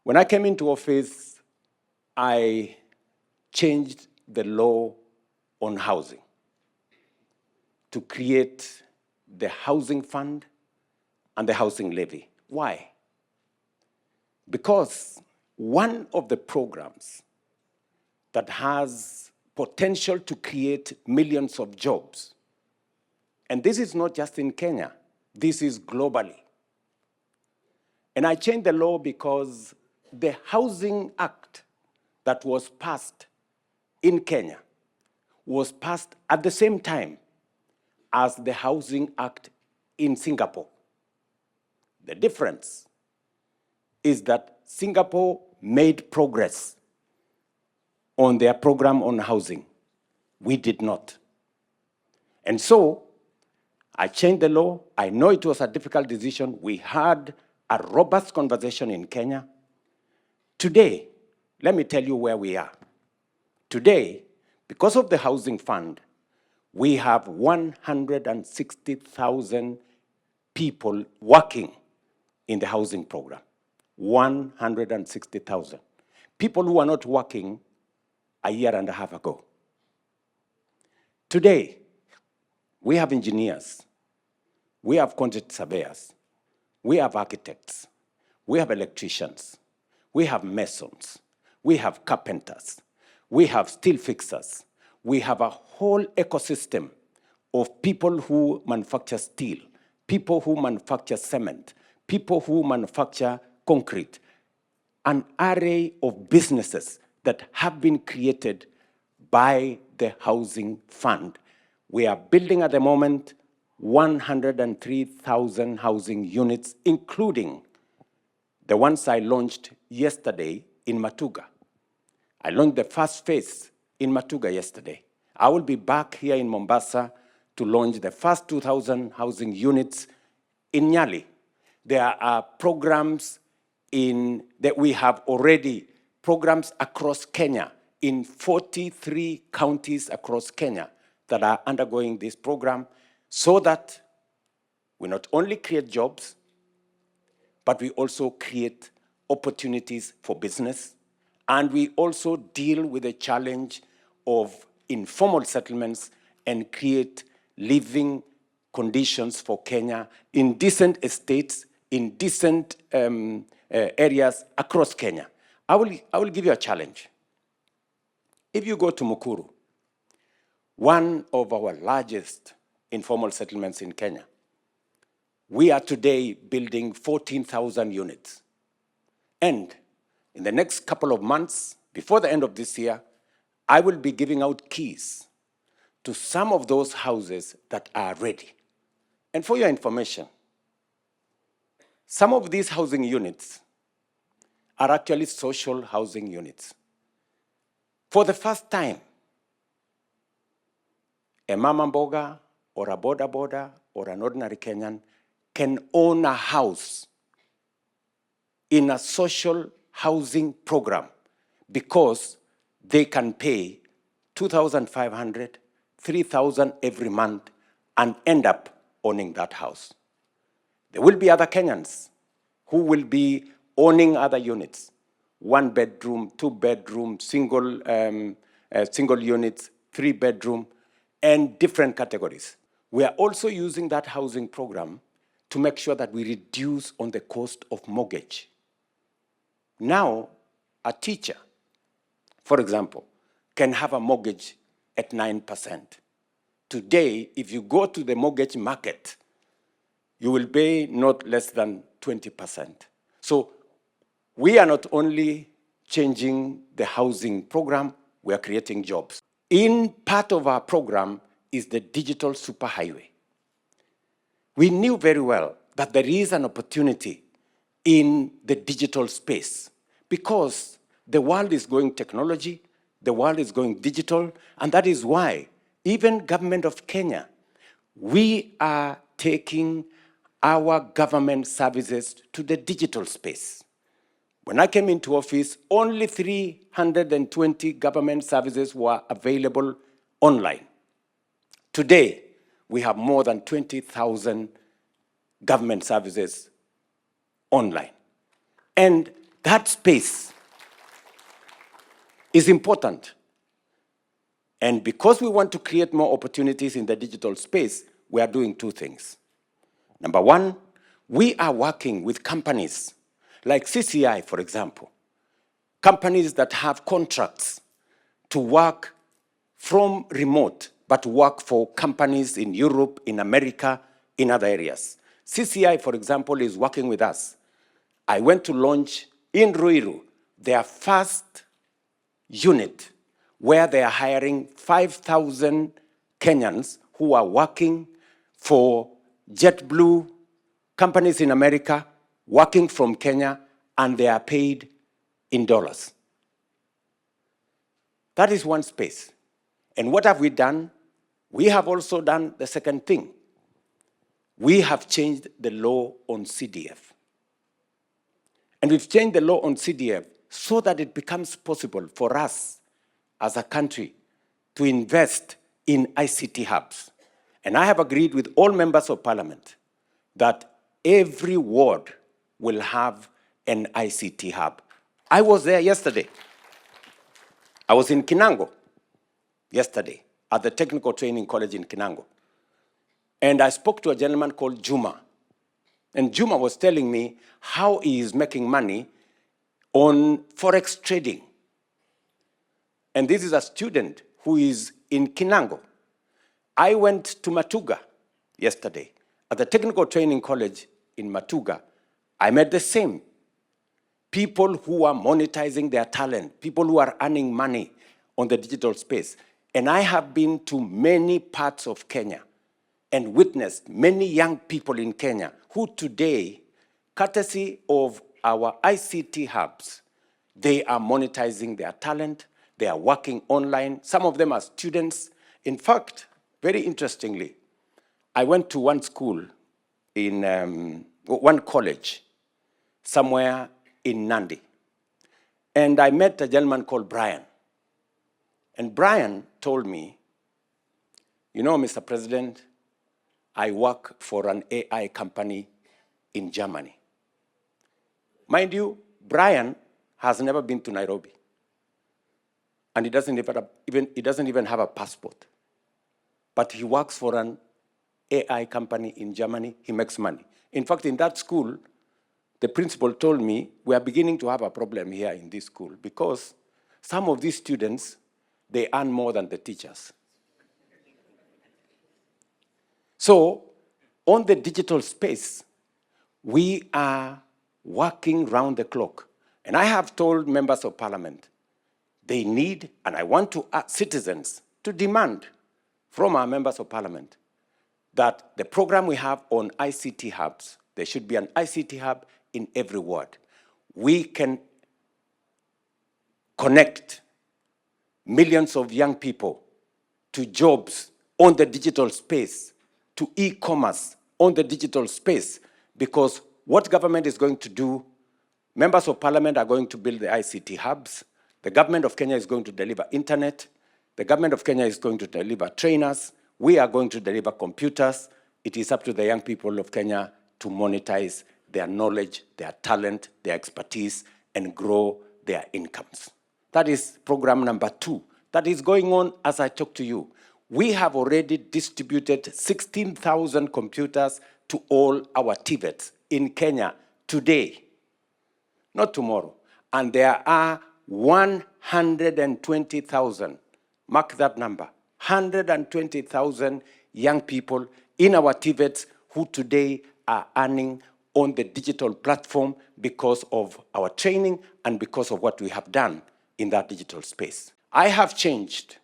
When I came into office, I changed the law on housing to create the housing fund and the housing levy. Why? Because one of the programs that has potential to create millions of jobs, and this is not just in Kenya, this is globally. And I changed the law because the Housing Act that was passed in Kenya was passed at the same time as the Housing Act in Singapore. The difference is that Singapore made progress on their program on housing. We did not. And so I changed the law. I know it was a difficult decision. We had a robust conversation in Kenya. Today, let me tell you where we are. Today, because of the housing fund, we have 160,000 people working in the housing program. 160,000. People who are not working a year and a half ago. Today, we have engineers, we have quantity surveyors, we have architects, we have electricians, we have masons, we have carpenters, we have steel fixers, we have a whole ecosystem of people who manufacture steel, people who manufacture cement, people who manufacture concrete, an array of businesses that have been created by the housing fund. We are building at the moment 103,000 housing units, including the ones I launched yesterday in Matuga. I launched the first phase in Matuga yesterday. I will be back here in Mombasa to launch the first 2,000 housing units in Nyali. There are programs that we have already, programs across Kenya, in 43 counties across Kenya that are undergoing this program, so that we not only create jobs, but we also create opportunities for business, and we also deal with the challenge of informal settlements and create living conditions for Kenya in decent estates, in decent areas across Kenya. I will give you a challenge. If you go to Mukuru, one of our largest informal settlements in Kenya, we are today building 14,000 units. And in the next couple of months, before the end of this year, I will be giving out keys to some of those houses that are ready. And for your information, some of these housing units are actually social housing units. For the first time, a mama mboga or a boda boda or an ordinary Kenyan can own a house in a social housing program because they can pay 2,500, 3,000 every month and end up owning that house. There will be other Kenyans who will be owning other units, 1 bedroom, 2 bedroom, single units, 3 bedroom, and different categories. We are also using that housing program to make sure that we reduce on the cost of mortgage. Now, a teacher, for example, can have a mortgage at 9%. Today, if you go to the mortgage market, you will pay not less than 20%. So we are not only changing the housing program, we are creating jobs. In part of our program is the digital superhighway. We knew very well that there is an opportunity in the digital space because the world is going technology, the world is going digital, and that is why even government of Kenya, we are taking our government services to the digital space. When I came into office, only 320 government services were available online. Today, we have more than 20,000 government services online. And that space is important. And because we want to create more opportunities in the digital space, we are doing two things. Number one, we are working with companies like CCI, for example, companies that have contracts to work from remote, but work for companies in Europe, in America, in other areas. CCI, for example, is working with us. I went to launch in Ruiru their first unit where they are hiring 5,000 Kenyans who are working for JetBlue, companies in America, working from Kenya, and they are paid in dollars. That is one space. And what have we done? We have also done the second thing. We have changed the law on CDF. And we've changed the law on CDF so that it becomes possible for us as a country to invest in ICT hubs. And I have agreed with all members of parliament that every ward will have an ICT hub. I was there yesterday. I was in Kinango yesterday at the Technical Training College in Kinango. And I spoke to a gentleman called Juma. And Juma was telling me how he is making money on forex trading. And this is a student who is in Kinango. I went to Matuga yesterday. At the Technical Training College in Matuga, I met the same people who are monetizing their talent, people who are earning money on the digital space. And I have been to many parts of Kenya and witnessed many young people in Kenya who today, courtesy of our ICT hubs, they are monetizing their talent, they are working online. Some of them are students. In fact, very interestingly, I went to one school in one college somewhere in Nandi. And I met a gentleman called Brian. And Brian told me, you know, Mr. President, I work for an AI company in Germany. Mind you, Brian has never been to Nairobi. And he doesn't even have a passport. But he works for an AI company in Germany. He makes money. In fact, in that school, the principal told me, we are beginning to have a problem here in this school because some of these students, they earn more than the teachers. So, on the digital space, we are working round the clock. And I have told members of parliament, they need, and I want to ask citizens to demand from our members of parliament that the program we have on ICT hubs, there should be an ICT hub in every ward. We can connect millions of young people to jobs on the digital space, to e-commerce on the digital space, because what government is going to do, members of parliament are going to build the ICT hubs, the government of Kenya is going to deliver internet, the government of Kenya is going to deliver trainers, we are going to deliver computers. It is up to the young people of Kenya to monetize their knowledge, their talent, their expertise, and grow their incomes. That is program number 2. That is going on as I talk to you. We have already distributed 16,000 computers to all our TVETs in Kenya today, not tomorrow. And there are 120,000, mark that number, 120,000 young people in our TVETs who today are earning on the digital platform because of our training and because of what we have done in that digital space. I have changed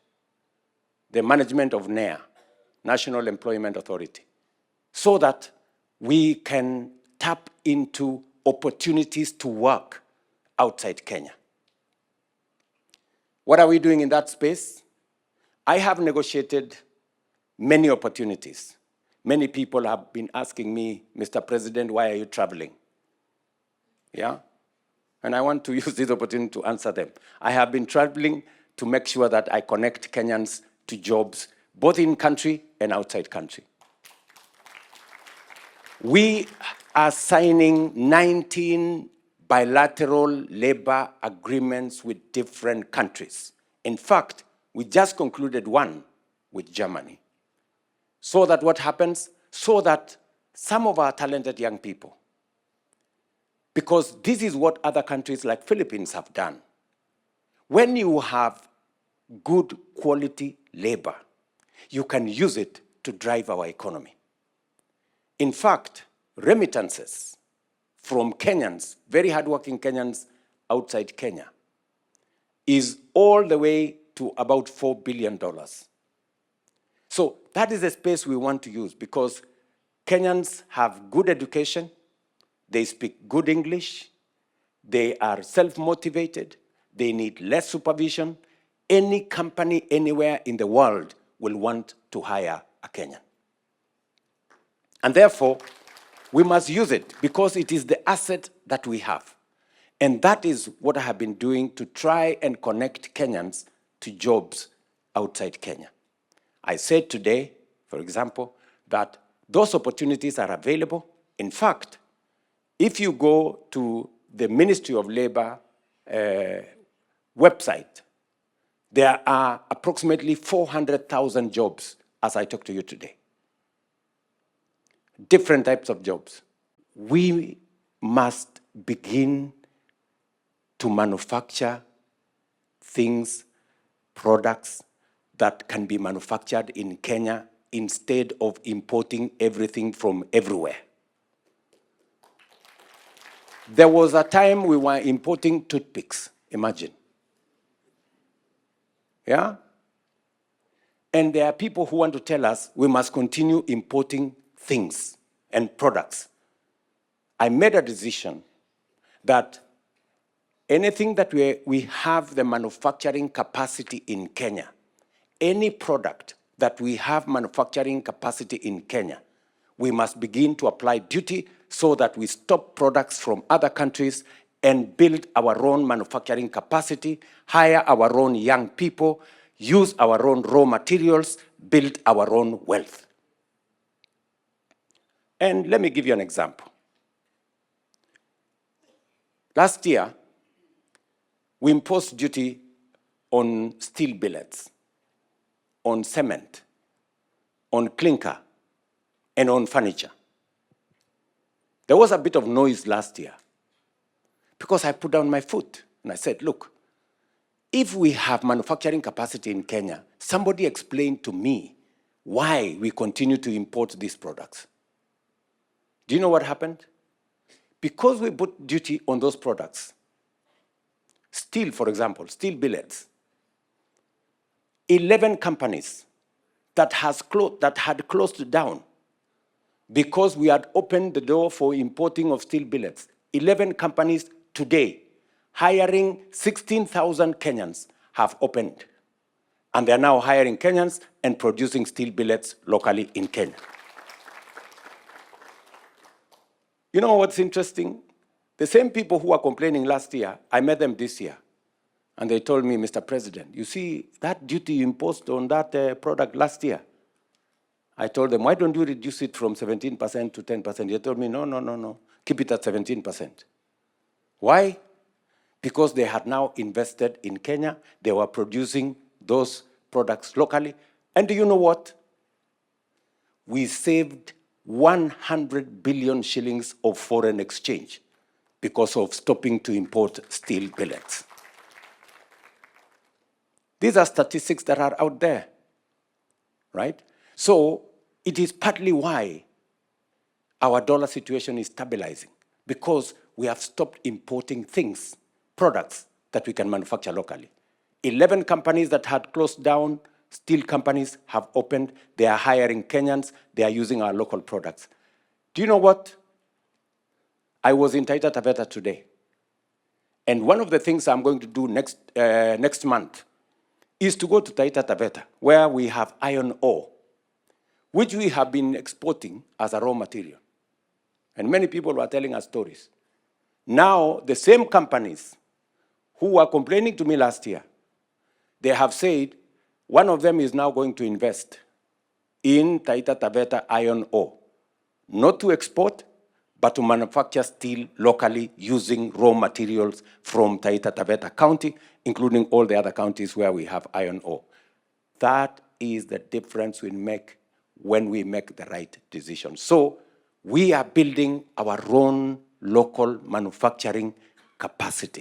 the management of NEA, National Employment Authority, so that we can tap into opportunities to work outside Kenya. What are we doing in that space? I have negotiated many opportunities. Many people have been asking me, Mr. President, why are you traveling? Yeah? And I want to use this opportunity to answer them. I have been traveling to make sure that I connect Kenyans to jobs, both in country and outside country. We are signing 19 bilateral labor agreements with different countries. In fact, we just concluded one with Germany. So that what happens? So that some of our talented young people, because this is what other countries like Philippines have done. When you have good quality labor, you can use it to drive our economy. In fact, remittances from Kenyans, very hardworking Kenyans outside Kenya, is all the way to about $4 billion. So that is a space we want to use because Kenyans have good education, they speak good English, they are self-motivated, they need less supervision. Any company anywhere in the world will want to hire a Kenyan. And therefore, we must use it because it is the asset that we have. And that is what I have been doing to try and connect Kenyans to jobs outside Kenya. I said today, for example, that those opportunities are available. In fact, if you go to the Ministry of Labor website, there are approximately 400,000 jobs as I talk to you today. Different types of jobs. We must begin to manufacture things, products that can be manufactured in Kenya instead of importing everything from everywhere. There was a time we were importing toothpicks, imagine. Yeah? And there are people who want to tell us we must continue importing things and products. I made a decision that anything that we have the manufacturing capacity in Kenya, any product that we have manufacturing capacity in Kenya, we must begin to apply duty so that we stop products from other countries and build our own manufacturing capacity, hire our own young people, use our own raw materials, build our own wealth. And let me give you an example. Last year, we imposed duty on steel billets, on cement, on clinker, and on furniture. There was a bit of noise last year because I put down my foot and I said, look, if we have manufacturing capacity in Kenya, somebody explain to me why we continue to import these products. Do you know what happened? Because we put duty on those products, steel, for example, steel billets, 11 companies that had closed down because we had opened the door for importing of steel billets. 11 companies today, hiring 16,000 Kenyans, have opened. And they're now hiring Kenyans and producing steel billets locally in Kenya. You know what's interesting? The same people who were complaining last year, I met them this year. And they told me, Mr. President, you see, that duty you imposed on that product last year. I told them, why don't you reduce it from 17% to 10%? They told me, no, keep it at 17%. Why? Because they had now invested in Kenya. They were producing those products locally. And do you know what? We saved 100 billion shillings of foreign exchange because of stopping to import steel billets. These are statistics that are out there, right? So it is partly why our dollar situation is stabilizing, because we have stopped importing things, products that we can manufacture locally. 11 companies that had closed down, steel companies have opened. They are hiring Kenyans. They are using our local products. Do you know what? I was in Taita Taveta today. And one of the things I'm going to do next month is to go to Taita Taveta, where we have iron ore, which we have been exporting as a raw material. And many people were telling us stories. Now, the same companies who were complaining to me last year, they have said one of them is now going to invest in Taita Taveta iron ore, not to export, but to manufacture steel locally using raw materials from Taita Taveta County, including all the other counties where we have iron ore. That is the difference we make when we make the right decision. So we are building our own local manufacturing capacity.